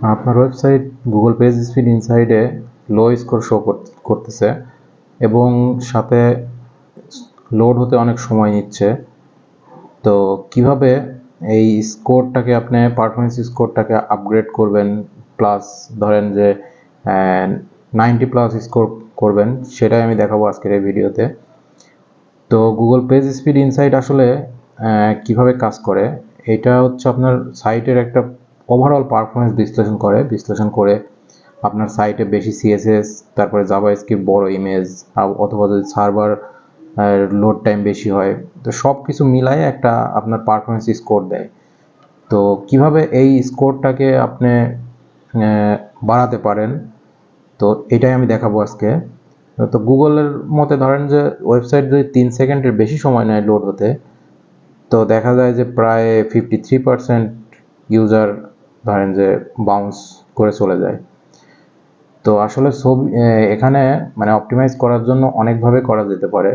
আপনার website Google page speed ইনসাইডে লো score show করতেছে এবং সাথে লোড হতে অনেক সময় নিচ্ছে। তো কিভাবে এই স্কোরটাকে আপনি পারফরমেন্স স্কোরটাকে আপগ্রেড করবেন, প্লাস ধরেন যে 90+ স্কোর করবেন, সেটাই আমি দেখাবো আজকের এই ভিডিওতে। তো গুগল পেজ স্পিড ইনসাইট আসলে কিভাবে কাজ করে, এটা হচ্ছে আপনার সাইটের একটা ওভারঅল পারফরমেন্স বিশ্লেষণ করে আপনার সাইটে বেশি সিএসএস, তারপরে জাভাস্ক্রিপ্ট, বড় ইমেজ, অথবা যদি সার্ভার লোড টাইম বেশি হয়, তো সব কিছু মিলায় একটা আপনার পারফরমেন্স স্কোর দেয়। তো কিভাবে এই স্কোরটাকে আপনি বাড়াতে পারেন, তো এটাই আমি দেখাবো আজকে। তো গুগলের মতে ধরেন যে ওয়েবসাইট যদি 3 সেকেন্ডের বেশি সময় নেয় লোড হতে, তো দেখা যায় যে প্রায় 53% ইউজার ধরেন যে বাউন্স করে চলে যায়। তো আসলে ছবি এখানে মানে অপটিমাইজ করার জন্য অনেকভাবে করা যেতে পারে।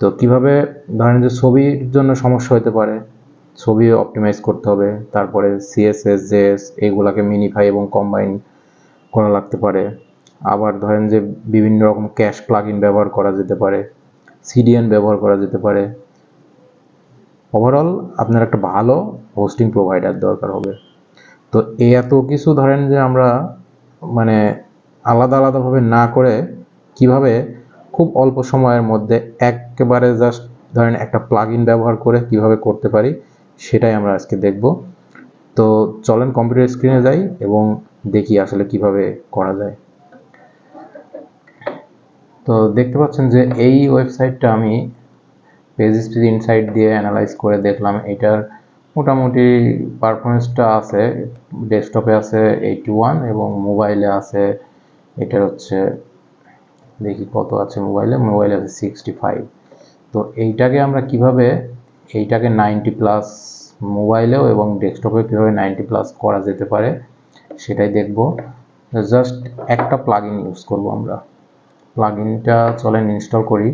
তো কিভাবে ধরেন যে ছবির জন্য সমস্যা হতে পারে, ছবি অপটিমাইজ করতে হবে, তারপরে সিএসএস, জেএস এইগুলাকে মিনিফাই এবং কম্বাইন করা লাগতে পারে। আবার ধরেন যে বিভিন্ন রকম ক্যাশ প্লাগইন ব্যবহার করা যেতে পারে, সিডিএন ব্যবহার করা যেতে পারে। ওভারঅল আপনার একটা ভালো হোস্টিং প্রোভাইডার দরকার হবে। তো এই এত কিছু ধরেন যে আমরা মানে আলাদাভাবে না করে কিভাবে খুব অল্প সময়ের মধ্যে একেবারে জাস্ট ধরেন একটা প্লাগইন ব্যবহার করে কিভাবে করতে পারি, সেটাই আমরা আজকে দেখব। তো চলেন কম্পিউটার স্ক্রিনে যাই এবং দেখি আসলে কিভাবে করা যায়। তো দেখতে পাচ্ছেন যে এই ওয়েবসাইটটা আমি পেজ স্পিড ইনসাইট দিয়ে অ্যানালাইজ করে দেখলাম, এটার মোটামুটি পারফরমেন্সটা আছে। ডেস্কটপে আছে 81 এবং মোবাইলে আছে, এটার হচ্ছে দেখি কত আছে মোবাইলে আছে 65। তো এইটাকে আমরা কিভাবে এইটাকে 90+ মোবাইলেও এবং ডেস্কটপে কীভাবে 90+ করা যেতে পারে সেটাই দেখব। জাস্ট একটা প্লাগইন ইউজ করব আমরা। প্লাগইনটা চলেন ইনস্টল করি।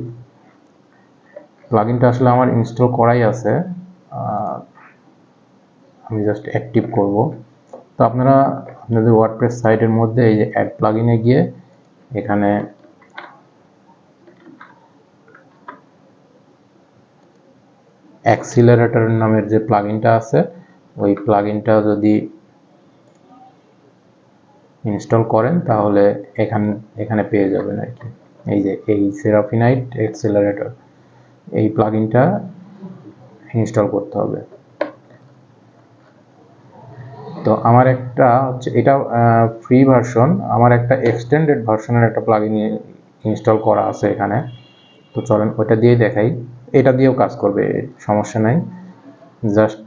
প্লাগইনটা আসলে আমার ইনস্টল করাই আছে, আমি জাস্ট অ্যাক্টিভ করব। তো আপনারা আপনাদের ওয়ার্ডপ্রেস সাইটের মধ্যে এই যে অ্যাড প্লাগইনে গিয়ে এখানে অ্যাক্সিলারেটর নামের যে প্লাগইনটা আছে, ওই প্লাগইনটা যদি ইনস্টল করেন তাহলে এখানে পেয়ে যাবেন আর কি। এই যে এই সেরাফিনাইট অ্যাক্সিলারেটর, এই প্লাগইনটা ইনস্টল করতে হবে। তো আমার একটা হচ্ছে এটা ফ্রি ভার্সন, আমার একটা এক্সটেন্ডেড ভার্সনের একটা প্লাগইন ইনস্টল করা আছে এখানে। তো চলেন ওইটা দিয়েই দেখাই, এটা দিয়েও কাজ করবে, সমস্যা নাই। জাস্ট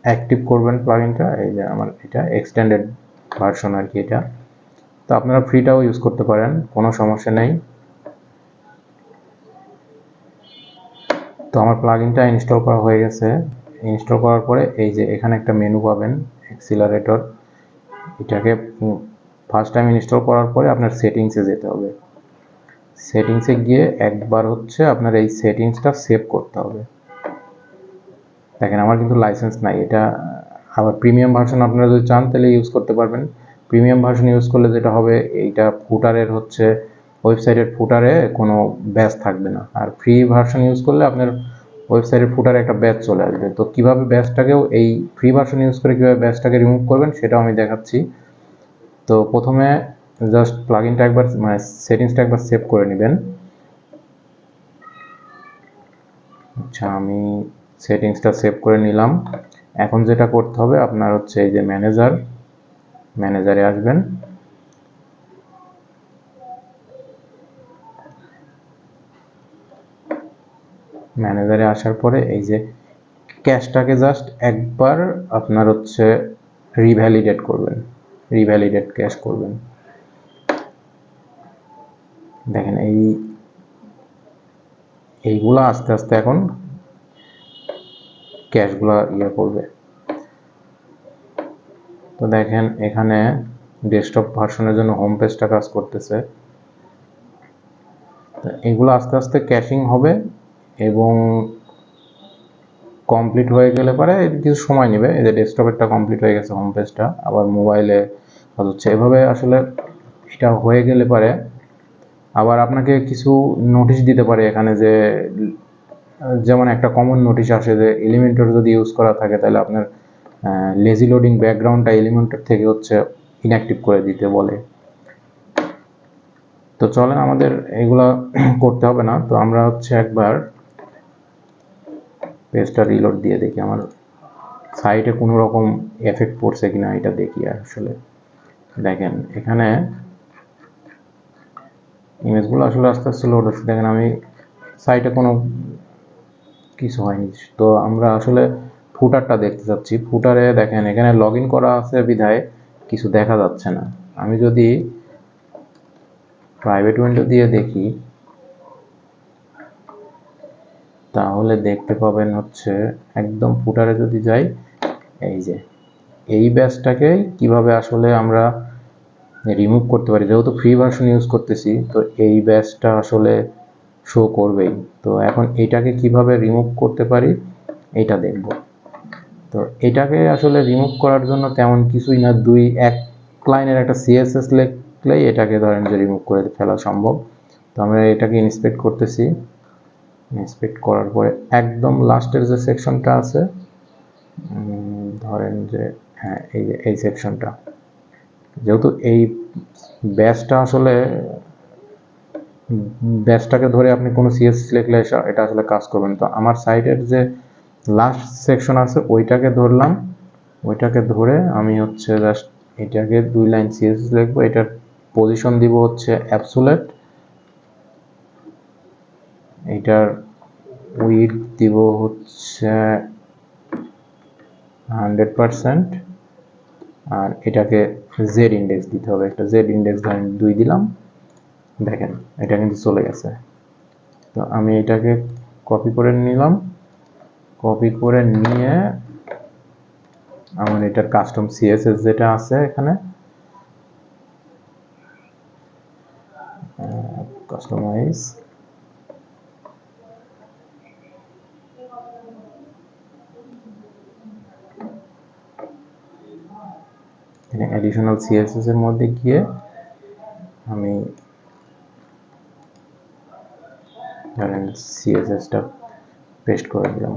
অ্যাক্টিভ করবেন প্লাগইনটা, এই যে আমার এটা এক্সটেন্ডেড ভার্সন আর কি এটা। তো আপনারা ফ্রিটাও ইউজ করতে পারেন, কোনো সমস্যা নেই। তো আমার প্লাগইনটা ইনস্টল করা হয়ে গেছে। ইনস্টল করার পরে এই যে এখানে একটা মেনু পাবেন অ্যাক্সিলারেটর, এটাকে ফার্স্ট টাইম ইনস্টল করার পরে আপনার সেটিংসে যেতে হবে। সেটিংসে গিয়ে একবার হচ্ছে আপনার এই সেটিংসটা সেভ করতে হবে। দেখেন আমার কিন্তু লাইসেন্স নাই, এটা আবার প্রিমিয়াম ভার্সন আপনারা যদি চান তাহলে ইউজ করতে পারবেন। প্রিমিয়াম ভার্সন ইউজ করলে যেটা হবে, এইটা ফুটারের হচ্ছে ওয়েবসাইটের ফুটারে কোনো ব্যাজ থাকবে না, আর ফ্রি ভার্সন ইউজ করলে আপনার ওয়েবসাইটের ফুটারে একটা ব্যাজ চলে আসবে। তো কীভাবে ব্যাজটাকেও এই ফ্রি ভার্সন ইউজ করে কীভাবে ব্যাজটাকে রিমুভ করবেন সেটাও আমি দেখাচ্ছি। তো প্রথমে জাস্ট প্লাগইনটা একবার মানে সেটিংসটা একবার সেভ করে নেবেন। আচ্ছা, আমি সেটিংসটা সেভ করে নিলাম। এখন যেটা করতে হবে আপনার হচ্ছে এই যে ম্যানেজারে আসবেন। ম্যানেজারে আসার পরে এই যে ক্যাশটাকে জাস্ট একবার আপনার হচ্ছে রিভ্যালিডেট ক্যাশ করবেন। দেখেন এইগুলা আস্তে আস্তে এখন ক্যাশগুলা করবে। তো দেখেন এখানে ডেস্কটপ ভার্সনের জন্য হোম পেজটা কাজ করতেছে। এগুলো আস্তে আস্তে ক্যাশিং হবে এবং কমপ্লিট হয়ে গেলে পরে কিছু সময় নেবে। এই যে ডেস্কটপেরটা কমপ্লিট হয়ে গেছে, হোম পেজটা, আবার মোবাইলে হচ্ছে। এভাবে আসলে এটা হয়ে গেলে পরে আবার আপনাকে কিছু নোটিশ দিতে পারে এখানে, যে যেমন একটা কমন নোটিশ আসে যে এলিমেন্টর যদি ইউজ করা থাকে তাহলে আপনার লেজি লোডিং ব্যাকগ্রাউন্ডটা এলিমেন্টর থেকে হচ্ছে ইনঅ্যাক্টিভ করে দিতে বলে। তো চলেন, আমাদের এগুলা করতে হবে না। তো আমরা হচ্ছে একবার পেজটা রিলোড দিয়ে দেখি আমার সাইটে কোনো রকম এফেক্ট পড়ছে কিনা এটা দেখি। আসলে দেখেন এখানে ইমেজগুলো আসলে আস্তে আস্তে লোড হচ্ছে। দেখেন আমি সাইটে কোনো কিছু হয়নি। তো আমরা আসলে ফুটারটা দেখতে চাচ্ছি। ফুটারে দেখেন এখানে লগ ইন করা আছে বিধায় কিছু দেখা যাচ্ছে না। আমি যদি প্রাইভেট উইন্ডো দিয়ে দেখি তাহলে দেখতে পাবেন হচ্ছে একদম ফুটারে যদি যাই, এই যে এই ব্যাচটাকে কিভাবে আসলে আমরা রিমুভ করতে পারি। যেহেতু ফ্রি ভার্সন ইউজ করতেছি তো এই ব্যাচটা আসলে শো করবেই। তো এখন এটাকে কিভাবে রিমুভ করতে পারি এটা দেখব। তো এটাকে আসলে রিমুভ করার জন্য তেমন কিছুই না, এক লাইনের একটা সিএসএস লিখলেই এটাকে ধরেন যে রিমুভ করে ফেলা সম্ভব। তো আমরা এটাকে ইন্সপেক্ট করতেছি। ইন্সপেক্ট করার পরে একদম লাস্টের যে সেকশনটা আছে, ধরেন যে হ্যাঁ এই যে এই সেকশনটা, যেহেতু এই ব্যাচটা আসলে ব্যাচটাকে ধরে আপনি কোনো সিএসএস লিখলে এটা আসলে কাজ করবেন। তো আমার সাইটের যে লাস্ট সেকশন আছে ওইটাকে ধরলাম, ওইটাকে ধরে আমি হচ্ছে জাস্ট এটাকে 2 লাইন সিএসএস লিখবো। এটার পজিশন দিব হচ্ছে অ্যাবসোলিউট, এটার উইডথ দিব হচ্ছে 100%, আর এটাকে জেড ইন্ডেক্স দিতে হবে। একটা জেড ইন্ডেক্স ধরেন 2 দিলাম। দেখেন এটা কিন্তু চলে গেছে। তো আমি এটাকে কপি করে নিলাম। কপি করে নিয়ে আমার এটার কাস্টম সিএসএস যেটা আছে এখানে, কাস্টমাইজ, এখানে অ্যাডিশনাল সিএসএস এর মধ্যে গিয়ে আমি ধরেন সিএসএসটা পেস্ট করে দিলাম।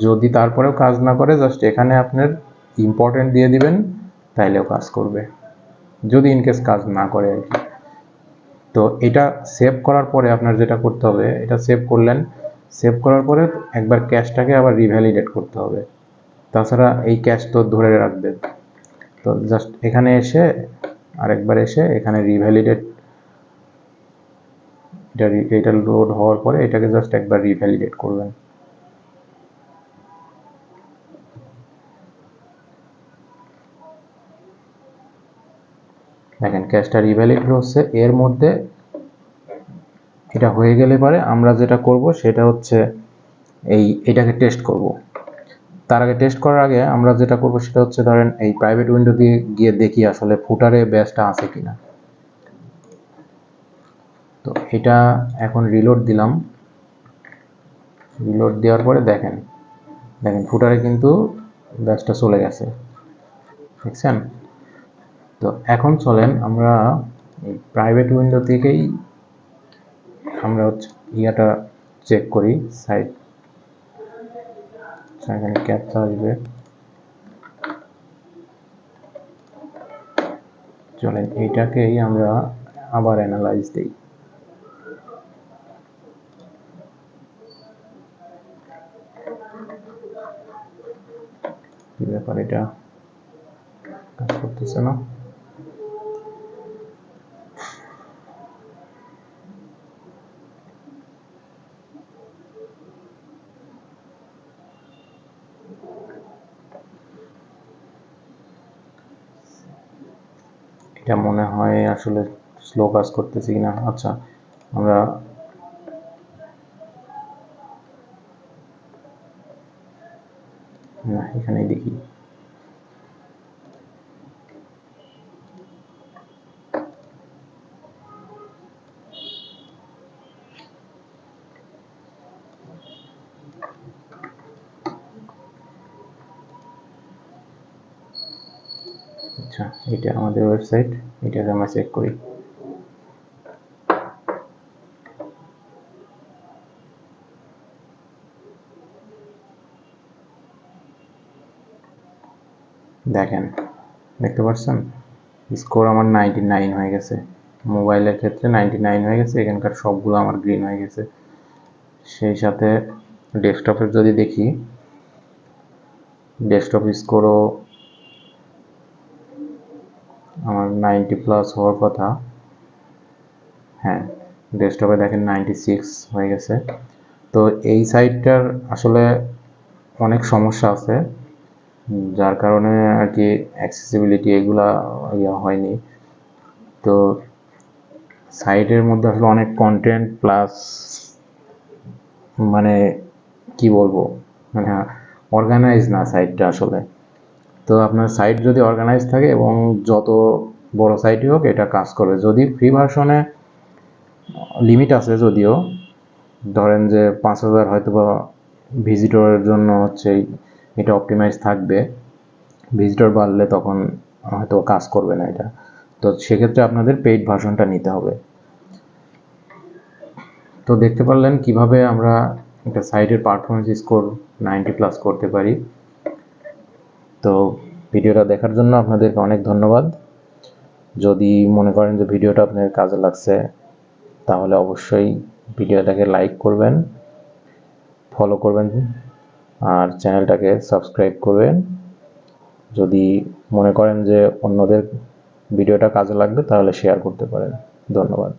যদি তারপরেও কাজ না করে জাস্ট এখানে আপনার ইম্পর্টেন্ট দিয়ে দিবেন, তাইলেও কাজ করবে, যদি ইনকেস কাজ না করে আর কি। তো এটা সেভ করার পরে আপনার যেটা করতে হবে, এটা সেভ করলেন, সেভ করার পরে একবার ক্যাশটাকে আবার রিভ্যালিডেট করতে হবে, তাছাড়া এই ক্যাশ তো ধরে রাখবে। তো জাস্ট এখানে এসে আরেকবার এসে এখানে রিভ্যালিডেট, এটা লোড হওয়ার পরে এটাকে জাস্ট একবার রিভ্যালিডেট করবেন। দেখেন ক্যাশটা রিভ্যালিড হচ্ছে। এর মধ্যে এটা হয়ে গেলে পরে আমরা যেটা করব সেটা হচ্ছে এটাকে টেস্ট করব। তার আগে টেস্ট করার আগে আমরা যেটা করব সেটা হচ্ছে ধরেন এই প্রাইভেট উইন্ডো দিয়ে গিয়ে দেখি আসলে ফুটারে ব্যাচটা আছে কিনা। তো এটা এখন রিলোড দিলাম। রিলোড দেওয়ার পরে দেখেন ফুটারে কিন্তু ব্যাচটা চলে গেছে, দেখছেন। তো এখন চলেন আমরা এই প্রাইভেট উইন্ডো থেকেই আমরা হচ্ছে ইয়াটা চেক করি। সাইট এখানে ক্যাপচা আসবে। চলেন এইটাকেই আমরা আবার অ্যানালাইজ দিই। কি ব্যাপার, এটা কাজ করতেছে না। এটা মনে হয় আসলে স্লো কাজ করতেছে কিনা। আচ্ছা আমরা না এখানেই দেখি। আচ্ছা, এটা আমাদের ওয়েবসাইট, এটাকে আমরা চেক করি। দেখেন, দেখতে পাচ্ছেন স্কোর আমার 99 হয়ে গেছে। মোবাইলের ক্ষেত্রে 99 হয়ে গেছে, এখানকার সবগুলো আমার গ্রিন হয়ে গেছে। সেই সাথে ডেস্কটপের যদি দেখি, ডেস্কটপ স্কোরও আমার 90+ হওয়ার কথা। হ্যাঁ, ডেস্কটপে দেখেন 96 হয়ে গেছে। তো এই সাইটটার আসলে অনেক সমস্যা আছে, যার কারণে আর কি অ্যাক্সেসিবিলিটি এগুলা হয়নি। তো সাইটের মধ্যে আসলে অনেক কন্টেন্ট প্লাস মানে কি বলবো, মানে অর্গানাইজ না সাইটটা আসলে। তো আপনার সাইট যদি অর্গানাইজ থাকে এবং যত বড় সাইটই হোক এটা কাজ করবে। যদি ফ্রি ভার্সনে লিমিট আছে, যদিও ধরেন যে 5000 হয়তো বা ভিজিটরের জন্য হচ্ছে এটা অপটিমাইজ থাকবে, ভিজিটর বাড়লে তখন হয়তো কাজ করবে না এটা। তো সেক্ষেত্রে আপনাদের পেইড ভার্সনটা নিতে হবে। তো দেখতে পারলেন কিভাবে আমরা একটা সাইটের পারফরমেন্স স্কোর 90+ করতে পারি। তো ভিডিওটা দেখার জন্য আপনাদেরকে অনেক ধন্যবাদ। যদি মনে করেন যে ভিডিওটা আপনার কাজে লাগছে, তাহলে অবশ্যই ভিডিওটাকে লাইক করবেন, ফলো করবেন আর চ্যানেলটাকে সাবস্ক্রাইব করবেন। যদি মনে করেন যে অন্যদের ভিডিওটা কাজে লাগবে তাহলে শেয়ার করতে পারেন। ধন্যবাদ।